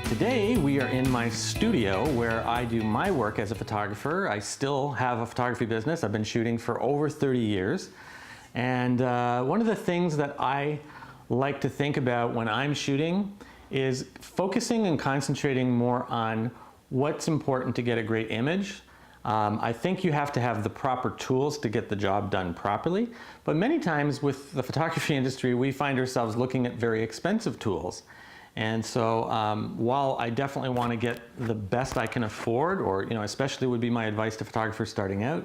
Today we are in my studio where I do my work as a photographer. I still have a photography business. I've been shooting for over 30 years. And one of the things that I like to think about when I'm shooting is focusing and concentrating more on what's important to get a great image. I think you have to have the proper tools to get the job done properly, but many times with the photography industry we find ourselves looking at very expensive tools. And so while I definitely want to get the best I can afford, or especially would be my advice to photographers starting out,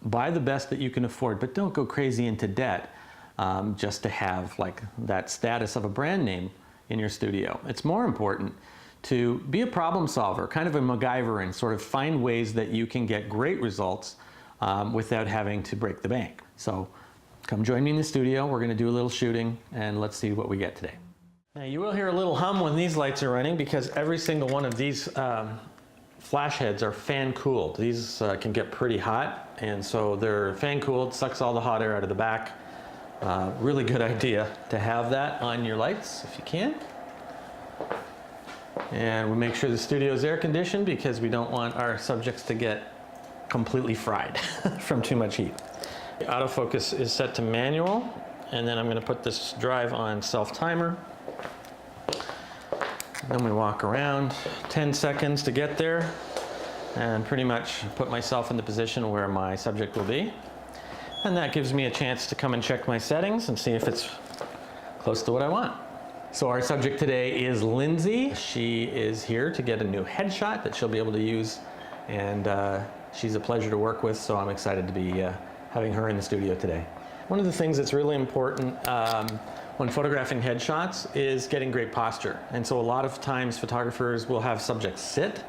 buy the best that you can afford, but don't go crazy into debt just to have like that status of a brand name in your studio. It's more important to be a problem solver, kind of a MacGyver, and sort of find ways that you can get great results without having to break the bank. So come join me in the studio. We're going to do a little shooting and let's see what we get today. Now you will hear a little hum when these lights are running because every single one of these flash heads are fan cooled. These can get pretty hot, and so they're fan cooled, sucks all the hot air out of the back. Really good idea to have that on your lights if you can. And we make sure the studio is air conditioned because we don't want our subjects to get completely fried from too much heat. The autofocus is set to manual, and then I'm going to put this drive on self-timer. Then we walk around 10 seconds to get there and pretty much put myself in the position where my subject will be. And that gives me a chance to come and check my settings and see if it's close to what I want. So our subject today is Lindsay. She is here to get a new headshot that she'll be able to use, and she's a pleasure to work with, so I'm excited to be having her in the studio today. One of the things that's really important when photographing headshots is getting great posture. And so a lot of times photographers will have subjects sit,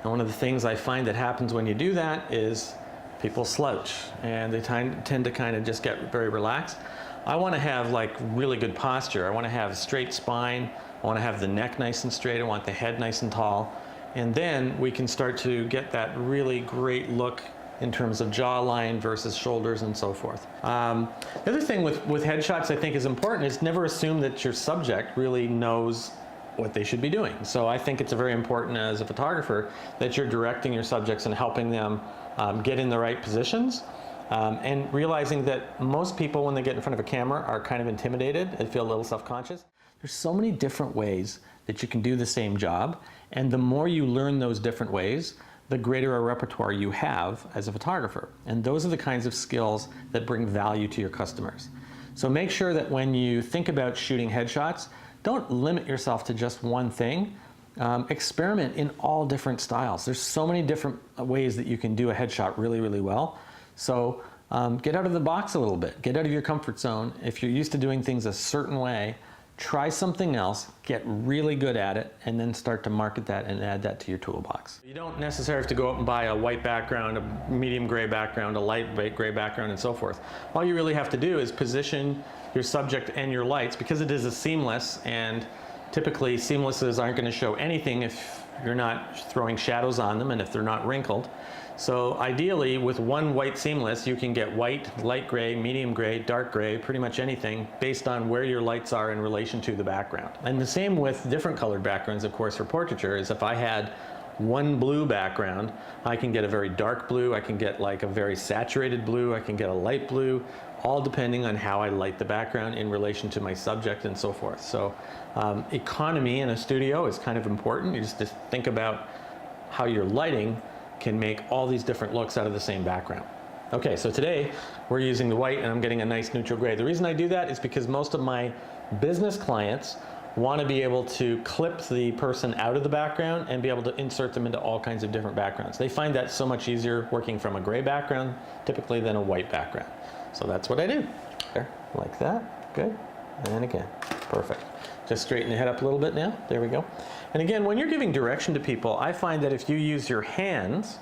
and one of the things I find that happens when you do that is people slouch and they tend to kind of just get very relaxed. I want to have like really good posture. I want to have a straight spine. I want to have the neck nice and straight. I want the head nice and tall. And then we can start to get that really great look in terms of jawline versus shoulders and so forth. The other thing with headshots I think is important is never assume that your subject really knows what they should be doing. So I think it's very important as a photographer that you're directing your subjects and helping them get in the right positions. And realizing that most people, when they get in front of a camera, are kind of intimidated and feel a little self-conscious. There's so many different ways that you can do the same job, and the more you learn those different ways, the greater a repertoire you have as a photographer. And those are the kinds of skills that bring value to your customers. So make sure that when you think about shooting headshots, don't limit yourself to just one thing. Experiment in all different styles. There's so many different ways that you can do a headshot really, really well. So get out of the box a little bit. Get out of your comfort zone. If you're used to doing things a certain way, try something else, get really good at it, and then start to market that and add that to your toolbox. You don't necessarily have to go out and buy a white background, a medium gray background, a light gray background, and so forth. All you really have to do is position your subject and your lights, because it is a seamless, and typically seamlesses aren't going to show anything if you're not throwing shadows on them and if they're not wrinkled. So ideally with one white seamless you can get white, light gray, medium gray, dark gray, pretty much anything based on where your lights are in relation to the background. And the same with different colored backgrounds, of course, for portraiture. Is if I had one blue background, I can get a very dark blue, I can get like a very saturated blue, I can get a light blue, all depending on how I light the background in relation to my subject and so forth. So economy in a studio is kind of important. You just think about how your lighting can make all these different looks out of the same background. Okay, so today we're using the white and I'm getting a nice neutral gray. The reason I do that is because most of my business clients want to be able to clip the person out of the background and be able to insert them into all kinds of different backgrounds. They find that so much easier working from a gray background typically than a white background. So that's what I do. There, like that, good. And again, perfect. Just straighten the head up a little bit now. There we go. And again, when you're giving direction to people, I find that if you use your hands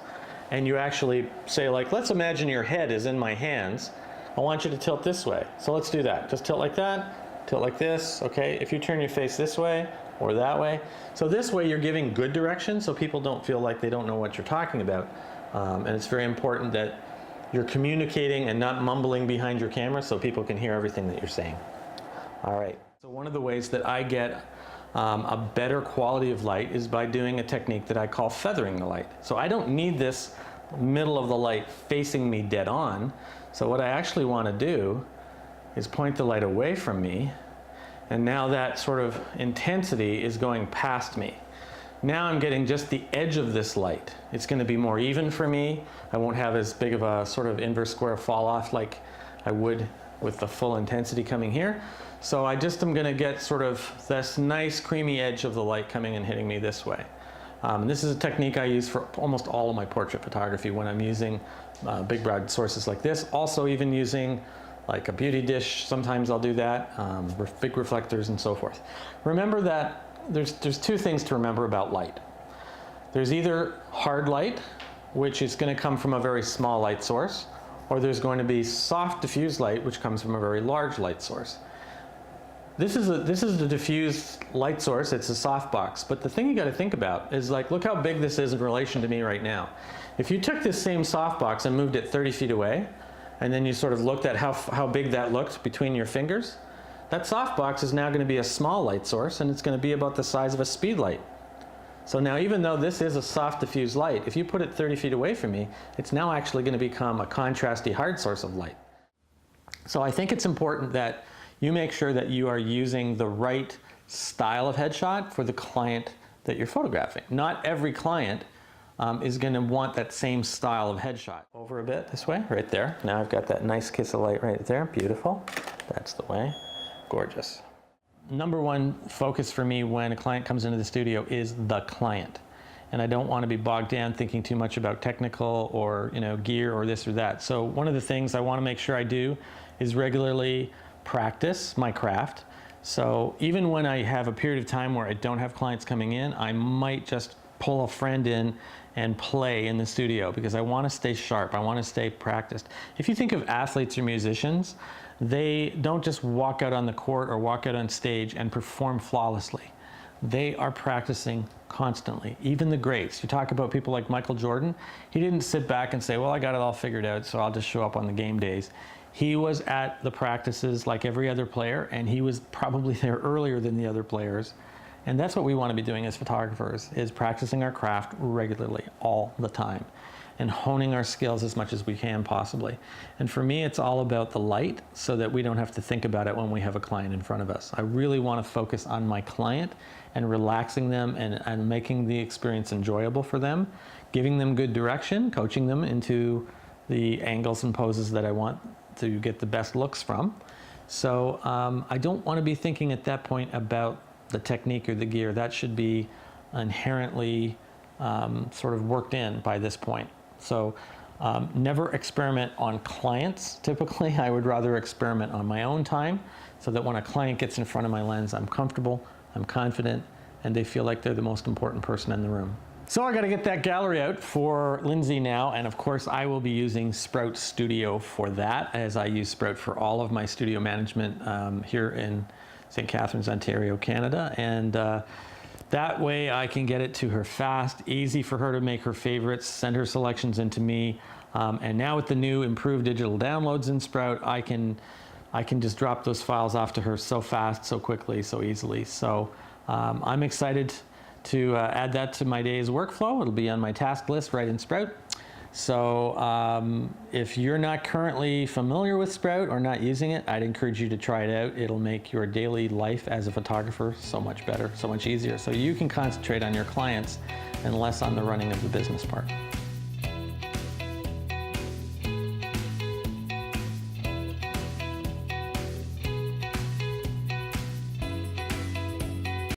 and you actually say like, let's imagine your head is in my hands, I want you to tilt this way. So let's do that. Just tilt like that, tilt like this, okay? If you turn your face this way or that way. So this way you're giving good direction so people don't feel like they don't know what you're talking about. And it's very important that you're communicating and not mumbling behind your camera so people can hear everything that you're saying. All right. So one of the ways that I get a better quality of light is by doing a technique that I call feathering the light. So I don't need this middle of the light facing me dead on. So what I actually want to do is point the light away from me, and now that sort of intensity is going past me. Now I'm getting just the edge of this light. It's going to be more even for me. I won't have as big of a sort of inverse square fall off like I would with the full intensity coming here. So I just am going to get sort of this nice creamy edge of the light coming and hitting me this way. This is a technique I use for almost all of my portrait photography when I'm using big broad sources like this. Also even using like a beauty dish, sometimes I'll do that, big reflectors and so forth. Remember that there's two things to remember about light. There's either hard light, which is going to come from a very small light source, or there's going to be soft diffused light, which comes from a very large light source. This is the diffused light source. It's a softbox, but the thing you got to think about is, like, look how big this is in relation to me right now. If you took this same softbox and moved it 30 feet away, and then you sort of looked at how big that looked between your fingers, that softbox is now going to be a small light source, and it's going to be about the size of a speed light. So now, even though this is a soft diffused light, if you put it 30 feet away from me, it's now actually going to become a contrasty hard source of light. So I think it's important that you make sure that you are using the right style of headshot for the client that you're photographing. Not every client is going to want that same style of headshot. Over a bit this way, right there. Now I've got that nice kiss of light right there. Beautiful. That's the way. Gorgeous. Number one focus for me when a client comes into the studio is the client. And I don't want to be bogged down thinking too much about technical or, gear or this or that. So one of the things I want to make sure I do is regularly practice my craft. So even when I have a period of time where I don't have clients coming in, I might just pull a friend in and play in the studio because I want to stay sharp. I want to stay practiced. If you think of athletes or musicians, they don't just walk out on the court or walk out on stage and perform flawlessly. They are practicing constantly. Even the greats. You talk about people like Michael Jordan. He didn't sit back and say, well, I got it all figured out, so I'll just show up on the game days. He was at the practices like every other player, and he was probably there earlier than the other players. And that's what we want to be doing as photographers, is practicing our craft regularly, all the time, and honing our skills as much as we can possibly. And for me, it's all about the light so that we don't have to think about it when we have a client in front of us. I really want to focus on my client and relaxing them and making the experience enjoyable for them, giving them good direction, coaching them into the angles and poses that I want to get the best looks from. So I don't want to be thinking at that point about the technique or the gear. That should be inherently sort of worked in by this point. So never experiment on clients. Typically, I would rather experiment on my own time so that when a client gets in front of my lens, I'm comfortable, I'm confident, and they feel like they're the most important person in the room. So I got to get that gallery out for Lindsay now, and of course I will be using Sprout Studio for that, as I use Sprout for all of my studio management here in St. Catharines, Ontario, Canada. And that way I can get it to her fast, easy for her to make her favorites, send her selections into me. And now with the new improved digital downloads in Sprout, I can just drop those files off to her so fast, so quickly, so easily. So I'm excited to add that to my day's workflow. It'll be on my task list right in Sprout. So if you're not currently familiar with Sprout or not using it, I'd encourage you to try it out. It'll make your daily life as a photographer so much better, so much easier. So you can concentrate on your clients and less on the running of the business part.